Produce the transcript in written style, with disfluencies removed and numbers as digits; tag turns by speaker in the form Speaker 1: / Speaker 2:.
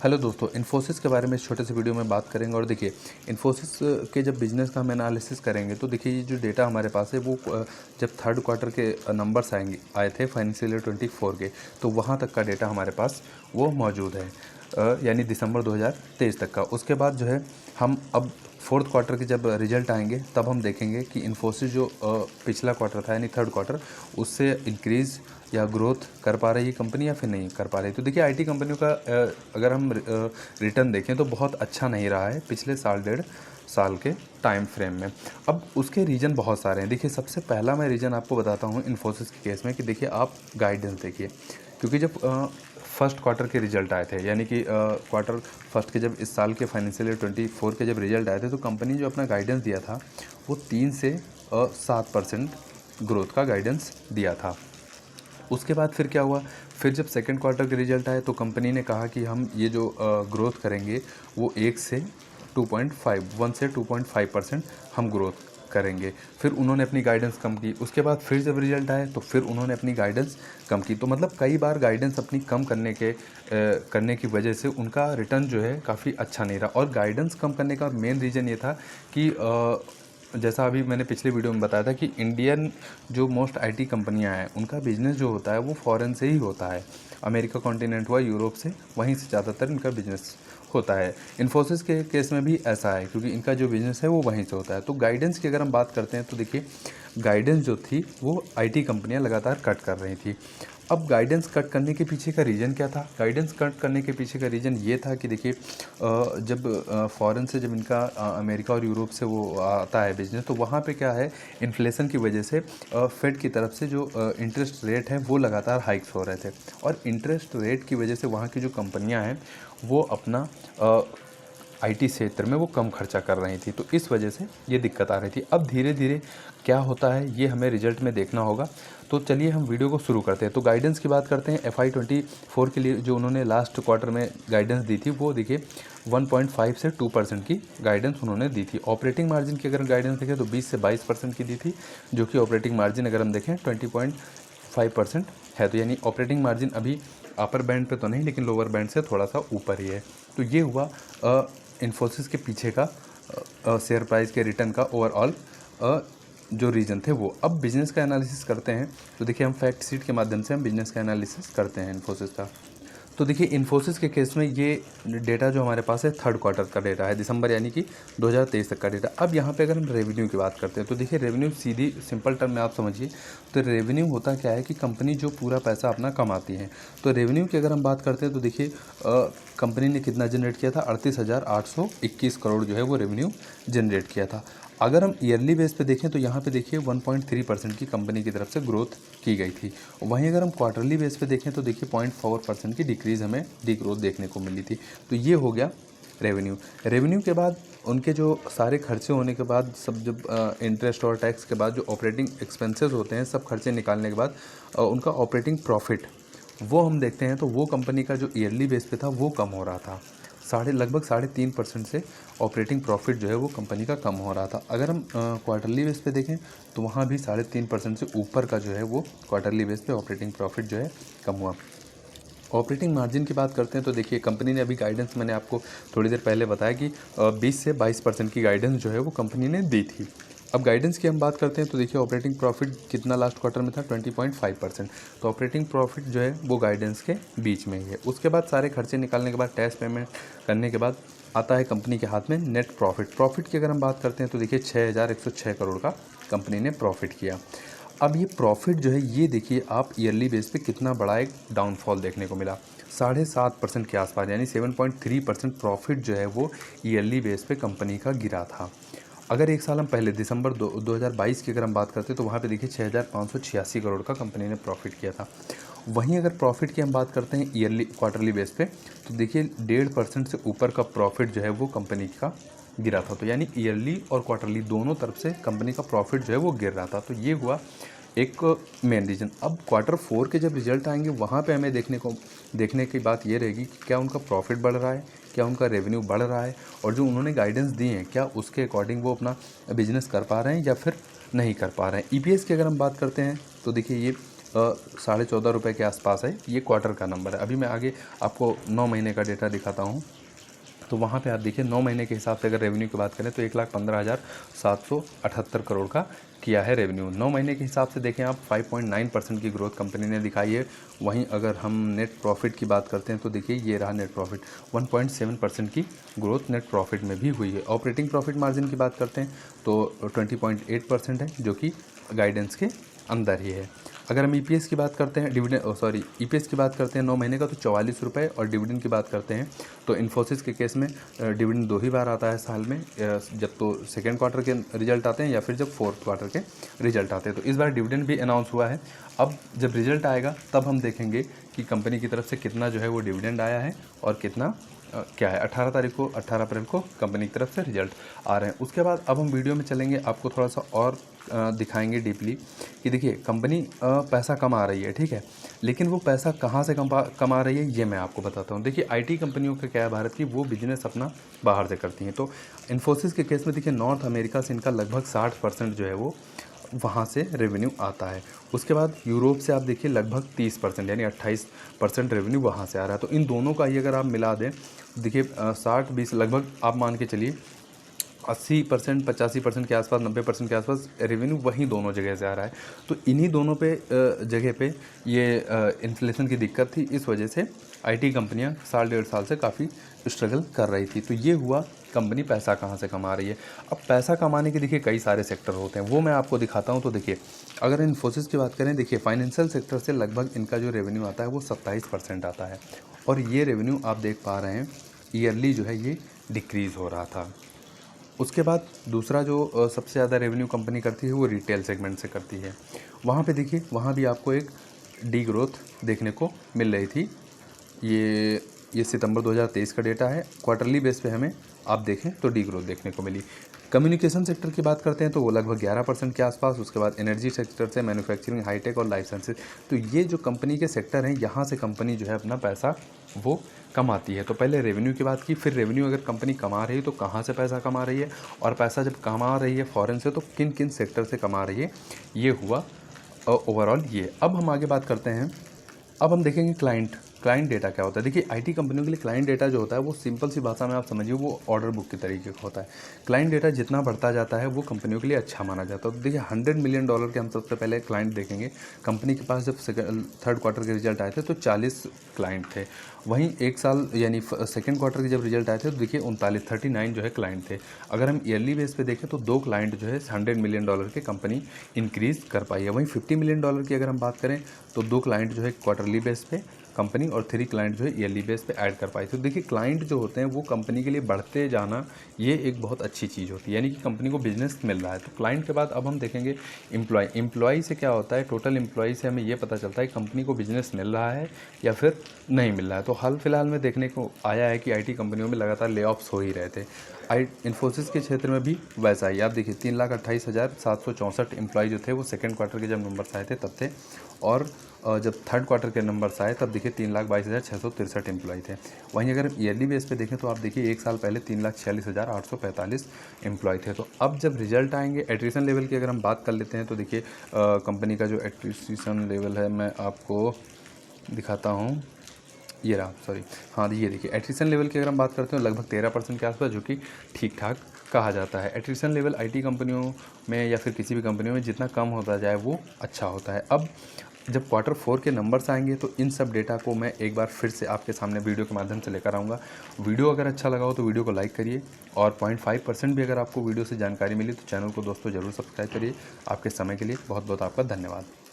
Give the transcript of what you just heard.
Speaker 1: Hello दोस्तों, इन्फोसिस के बारे में इस छोटे से वीडियो में बात करेंगे। और देखिए, इन्फोसिस के जब बिज़नेस का हम एनालिसिस करेंगे तो देखिए ये जो डेटा हमारे पास है वो जब थर्ड क्वार्टर के नंबर्स आए थे फाइनेंशियल ईयर 24 के, तो वहाँ तक का डेटा हमारे पास वो मौजूद है, यानी दिसंबर 2023 तक का। उसके बाद जो है हम अब फोर्थ क्वार्टर के जब रिजल्ट आएंगे तब हम देखेंगे कि इन्फोसिस जो पिछला क्वार्टर था यानी थर्ड क्वार्टर, उससे इंक्रीज़ या ग्रोथ कर पा रही है कंपनी या फिर नहीं कर पा रही। तो देखिए आईटी कंपनियों का अगर हम रिटर्न देखें तो बहुत अच्छा नहीं रहा है पिछले साल डेढ़ साल के टाइम फ्रेम में। अब उसके रीज़न बहुत सारे हैं। देखिए सबसे पहला मैं रीज़न आपको बताता हूँ इन्फोसिस के केस में कि देखिए आप गाइडेंस देखिए, क्योंकि जब फर्स्ट क्वार्टर के रिजल्ट आए थे, यानी कि क्वार्टर फर्स्ट के जब इस साल के फाइनेंशियल ईयर 24 के जब रिजल्ट आए थे तो कंपनी जो अपना गाइडेंस दिया था वो 3 से 7% ग्रोथ का गाइडेंस दिया था। उसके बाद फिर क्या हुआ, फिर जब सेकंड क्वार्टर के रिजल्ट आए तो कंपनी ने कहा कि हम ये जो ग्रोथ करेंगे वो 1 से 2.5% हम ग्रोथ करेंगे। फिर उन्होंने अपनी गाइडेंस कम की। उसके बाद फिर जब रिजल्ट आए तो फिर उन्होंने अपनी गाइडेंस कम की। तो मतलब कई बार गाइडेंस अपनी कम करने की वजह से उनका रिटर्न जो है काफ़ी अच्छा नहीं रहा। और गाइडेंस कम करने का मेन रीज़न ये था कि जैसा अभी मैंने पिछले वीडियो में बताया था कि इंडियन जो मोस्ट आईटी कंपनियां हैं उनका बिजनेस जो होता है वो फॉरेन से ही होता है, अमेरिका कॉन्टिनेंट हुआ, यूरोप से, वहीं से ज़्यादातर इनका बिजनेस होता है। इन्फोसिस के केस में भी ऐसा है क्योंकि इनका जो बिज़नेस है वो वहीं से होता है। तो गाइडेंस की अगर हम बात करते हैं तो देखिए गाइडेंस जो थी वो आईटी कंपनियां लगातार कट कर रही थी। अब गाइडेंस कट करने के पीछे का रीज़न क्या था? गाइडेंस कट करने के पीछे का रीज़न ये था कि देखिए जब फ़ॉरेन से जब इनका अमेरिका और यूरोप से वो आता है बिज़नेस, तो वहाँ पे क्या है, इन्फ्लेशन की वजह से फेड की तरफ से जो इंटरेस्ट रेट है वो लगातार हाइक्स हो रहे थे। और इंटरेस्ट रेट की वजह से वहाँ की जो कंपनियाँ हैं वो अपना आईटी क्षेत्र में वो कम खर्चा कर रही थी, तो इस वजह से ये दिक्कत आ रही थी। अब धीरे धीरे क्या होता है ये हमें रिजल्ट में देखना होगा। तो चलिए हम वीडियो को शुरू करते हैं। तो गाइडेंस की बात करते हैं। FY24 के लिए जो उन्होंने लास्ट क्वार्टर में गाइडेंस दी थी वो देखिए 1.5 से 2% की गाइडेंस उन्होंने दी थी। ऑपरेटिंग मार्जिन की अगर गाइडेंस देखें तो 20 से 22% की दी थी, जो कि ऑपरेटिंग मार्जिन अगर हम देखें 20.5% है। तो यानी ऑपरेटिंग मार्जिन अभी अपर बैंड पे तो नहीं, लेकिन लोअर बैंड से थोड़ा सा ऊपर ही है। तो ये हुआ इन्फोसिस के पीछे का शेयर प्राइस के रिटर्न का ओवरऑल जो रीज़न थे वो। अब बिजनेस का एनालिसिस करते हैं। तो देखिए हम फैक्ट शीट के माध्यम से हम बिजनेस का एनालिसिस करते हैं इन्फोसिस का। तो देखिए इन्फोसिस के केस में ये डेटा जो हमारे पास है थर्ड क्वार्टर का डेटा है, दिसंबर यानी कि 2023 तक का डेटा। अब यहाँ पे अगर हम रेवेन्यू की बात करते हैं तो देखिए रेवेन्यू सीधी सिंपल टर्म में आप समझिए तो रेवेन्यू होता क्या है कि कंपनी जो पूरा पैसा अपना कमाती है। तो रेवेन्यू की अगर हम बात करते हैं तो देखिए कंपनी ने कितना जनरेट किया था, 38,821 करोड़ जो है वो रेवेन्यू जनरेट किया था। अगर हम ईयरली बेस पे देखें तो यहाँ पे देखिए 1.3% की कंपनी की तरफ से ग्रोथ की गई थी। वहीं अगर हम क्वार्टरली बेस पे देखें तो देखिए 0.4% की डिक्रीज़ हमें डी ग्रोथ देखने को मिली थी। तो ये हो गया रेवेन्यू के बाद उनके जो सारे खर्चे होने के बाद, सब जब इंटरेस्ट और टैक्स के बाद जो ऑपरेटिंग एक्सपेंसेस होते हैं, सब खर्चे निकालने के बाद उनका ऑपरेटिंग प्रॉफिट वो हम देखते हैं तो वो कंपनी का जो ईयरली बेस पे था वो कम हो रहा था। लगभग 3.5% से ऑपरेटिंग प्रॉफिट जो है वो कंपनी का कम हो रहा था। अगर हम क्वार्टरली बेस पे देखें तो वहाँ भी 3.5% से ऊपर का जो है वो क्वार्टरली बेस पे ऑपरेटिंग प्रॉफिट जो है कम हुआ। ऑपरेटिंग मार्जिन की बात करते हैं तो देखिए कंपनी ने अभी गाइडेंस, मैंने आपको थोड़ी देर पहले बताया कि 20 से 22% की गाइडेंस जो है वो कंपनी ने दी थी। अब गाइडेंस की हम बात करते हैं तो देखिए ऑपरेटिंग प्रॉफिट कितना लास्ट क्वार्टर में था, 20.5%। तो ऑपरेटिंग प्रॉफिट जो है वो गाइडेंस के बीच में ही है। उसके बाद सारे खर्चे निकालने के बाद, टैक्स पेमेंट करने के बाद आता है कंपनी के हाथ में नेट प्रॉफिट की अगर हम बात करते हैं तो देखिए 6,106 करोड़ का कंपनी ने प्रॉफिट किया। अब ये प्रॉफिट जो है ये देखिए आप ईयरली बेस पे कितना बड़ा एक डाउनफॉल देखने को मिला, 7.5% के आसपास, यानी 7.3% प्रॉफिट जो है वो ईयरली बेस पे कंपनी का गिरा था। अगर एक साल हम पहले दिसंबर 2022 की अगर हम बात करते हैं तो वहाँ पे देखिए 6,586 करोड़ का कंपनी ने प्रॉफिट किया था। वहीं अगर प्रॉफिट की हम बात करते हैं ईयरली क्वार्टरली बेस पे तो देखिए 1.5% से ऊपर का प्रॉफिट जो है वो कंपनी का गिरा था। तो यानी ईयरली और क्वार्टरली दोनों तरफ से कंपनी का प्रॉफिट जो है वो गिर रहा था। तो ये हुआ एक मेन रीज़न। अब Q4 के जब रिजल्ट आएंगे वहाँ पे हमें देखने की बात ये रहेगी कि क्या उनका प्रॉफिट बढ़ रहा है, क्या उनका रेवेन्यू बढ़ रहा है, और जो उन्होंने गाइडेंस दी है क्या उसके अकॉर्डिंग वो अपना बिजनेस कर पा रहे हैं या फिर नहीं कर पा रहे हैं। ईपीएस की अगर हम बात करते हैं तो देखिए ये ₹14.5 के आसपास है। ये क्वार्टर का नंबर है। अभी मैं आगे आपको 9 महीने का डेटा दिखाता हूँ। तो वहाँ पे आप देखिए 9 महीने के हिसाब से अगर रेवेन्यू की बात करें तो 1,15,778 करोड़ का किया है रेवेन्यू। 9 महीने के हिसाब से देखें आप 5.9% की ग्रोथ कंपनी ने दिखाई है। वहीं अगर हम नेट प्रॉफिट की बात करते हैं तो देखिए ये रहा नेट प्रॉफिट, 1.7% की ग्रोथ नेट प्रॉफिट में भी हुई है। ऑपरेटिंग प्रॉफिट मार्जिन की बात करते हैं तो 20.8% है, जो कि गाइडेंस के अंदर ही है। अगर हम ईपीएस की बात करते हैं, ईपीएस की बात करते हैं 9 महीने का तो ₹44, और डिविडेंड की बात करते हैं तो इन्फोसिस के केस में डिविडेंड 2 ही बार आता है साल में, जब तो सेकेंड क्वार्टर के रिजल्ट आते हैं या फिर जब फोर्थ क्वार्टर के रिजल्ट आते हैं। तो इस बार डिविडेंड भी अनाउंस हुआ है। अब जब रिजल्ट आएगा तब हम देखेंगे कि कंपनी की तरफ से कितना जो है वो डिविडेंड आया है और कितना क्या है। 18 अप्रैल को कंपनी की तरफ से रिजल्ट आ रहे हैं। उसके बाद अब हम वीडियो में चलेंगे, आपको थोड़ा सा और दिखाएंगे डीपली कि देखिए कंपनी पैसा कमा रही है, ठीक है, लेकिन वो पैसा कहाँ से कमा रही है ये मैं आपको बताता हूँ। देखिए आईटी कंपनियों का क्या है भारत की, वो बिजनेस अपना बाहर से करती हैं। तो इन्फोसिस के केस में देखिए नॉर्थ अमेरिका से इनका लगभग 60% जो है वो वहाँ से रेवेन्यू आता है। उसके बाद यूरोप से आप देखिए लगभग 30% यानी 28% रेवेन्यू वहाँ से आ रहा है। तो इन दोनों का ही अगर आप मिला दें, देखिए 60-20 लगभग आप मान के चलिए 80%, 85% के आसपास, 90% के आसपास रेवेन्यू वहीं दोनों जगह से आ रहा है। तो इन्हीं दोनों पे जगह पे ये इन्फ्लेशन की दिक्कत थी, इस वजह से आईटी कंपनियां साल 1.5 साल से काफ़ी स्ट्रगल कर रही थी। तो ये हुआ कंपनी पैसा कहाँ से कमा रही है। अब पैसा कमाने के देखिए कई सारे सेक्टर होते हैं, वो मैं आपको दिखाता हूँ। तो देखिए अगर इन्फोसिस की बात करें, देखिए फाइनेंशियल सेक्टर से लगभग इनका जो रेवेन्यू आता है वो 27% आता है, और ये रेवेन्यू आप देख पा रहे हैं ईयरली जो है ये डिक्रीज़ हो रहा था। उसके बाद दूसरा जो सबसे ज़्यादा रेवेन्यू कंपनी करती है वो रिटेल सेगमेंट से करती है। वहाँ पे देखिए वहाँ भी आपको एक डी ग्रोथ देखने को मिल रही थी। ये सितंबर 2023 का डेटा है। क्वार्टरली बेस पे हमें आप देखें तो डी ग्रोथ देखने को मिली। कम्युनिकेशन सेक्टर की बात करते हैं तो वो लगभग 11% के आसपास। उसके बाद एनर्जी सेक्टर से मैन्युफैक्चरिंग, हाईटेक और लाइफ साइंसेज, तो ये जो कंपनी के सेक्टर हैं यहाँ से कंपनी जो है अपना पैसा वो कमाती है। तो पहले रेवेन्यू की बात की, फिर रेवेन्यू अगर कंपनी कमा रही है तो कहाँ से पैसा कमा रही है, और पैसा जब कमा रही है फॉरेन से तो किन किन सेक्टर से कमा रही है, ये हुआ ओवरऑल ये। अब हम आगे बात करते हैं, अब हम देखेंगे क्लाइंट डेटा क्या होता है। देखिए आईटी कंपनियों के लिए क्लाइंट डेटा जो होता है वो सिंपल सी भाषा में आप समझिए वो ऑर्डर बुक के तरीके का होता है। क्लाइंट डेटा जितना बढ़ता जाता है वो कंपनियों के लिए अच्छा माना जाता है। तो देखिए $100 मिलियन के हम सबसे पहले क्लाइंट देखेंगे। कंपनी के पास जब थर्ड क्वार्टर के रिजल्ट आए थे तो 40 क्लाइंट थे। वहीं एक साल यानी सेकेंड क्वार्टर के जब रिजल्ट आए थे तो देखिए 39 जो है क्लाइंट थे। अगर हम ईयरली बेस पे देखें तो 2 क्लाइंट जो है $100 मिलियन के कंपनी इंक्रीज़ कर पाई है। वहीं $50 मिलियन की अगर हम बात करें तो 2 क्लाइंट जो है क्वार्टरली बेस पे कंपनी और 3 क्लाइंट जो है ईयरली बेस पे ऐड कर पाई। तो देखिए क्लाइंट जो होते हैं वो कंपनी के लिए बढ़ते जाना ये एक बहुत अच्छी चीज़ होती है, यानी कि कंपनी को बिजनेस मिल रहा है। तो क्लाइंट के बाद अब हम देखेंगे एम्प्लॉय से क्या होता है। टोटल एम्प्लॉय से हमें ये पता चलता है कंपनी को बिजनेस मिल रहा है या फिर नहीं मिल रहा है। तो हाल फिलहाल में देखने को आया है कि आईटी कंपनियों में लगातार ले ऑफ्स हो ही रहे थे। इन्फोसिस के क्षेत्र में भी वैसा ही आप देखिए 3,28,764 एम्प्लॉय जो थे वो सेकेंड क्वार्टर के जब नंबर्स आए थे तब थे, और जब थर्ड क्वार्टर के नंबर्स आए तब देखिए 3,22,663 एम्प्लॉय थे। वहीं अगर ईयरली बेस पे देखें तो आप देखिए एक साल पहले 3,46,845 एम्प्लॉय थे। तो अब जब रिजल्ट आएंगे, एट्रिशन लेवल की अगर हम बात कर लेते हैं तो देखिए कंपनी का जो एट्रिशन लेवल है मैं आपको दिखाता हूँ, ये रहा, सॉरी हाँ ये देखिए एट्रिशन लेवल की अगर हम बात करते हैं लगभग 13% के आसपास, जो कि ठीक ठाक कहा जाता है। एट्रिशन लेवल आईटी कंपनियों में या फिर किसी भी कंपनियों में जितना कम होता जाए वो अच्छा होता है। अब जब Q4 के नंबर्स आएंगे तो इन सब डेटा को मैं एक बार फिर से आपके सामने वीडियो के माध्यम से लेकर आऊँगा। वीडियो अगर अच्छा लगा हो तो वीडियो को लाइक करिए, और 0.5% भी अगर आपको वीडियो से जानकारी मिली तो चैनल को दोस्तों ज़रूर सब्सक्राइब करिए। आपके समय के लिए बहुत बहुत आपका धन्यवाद।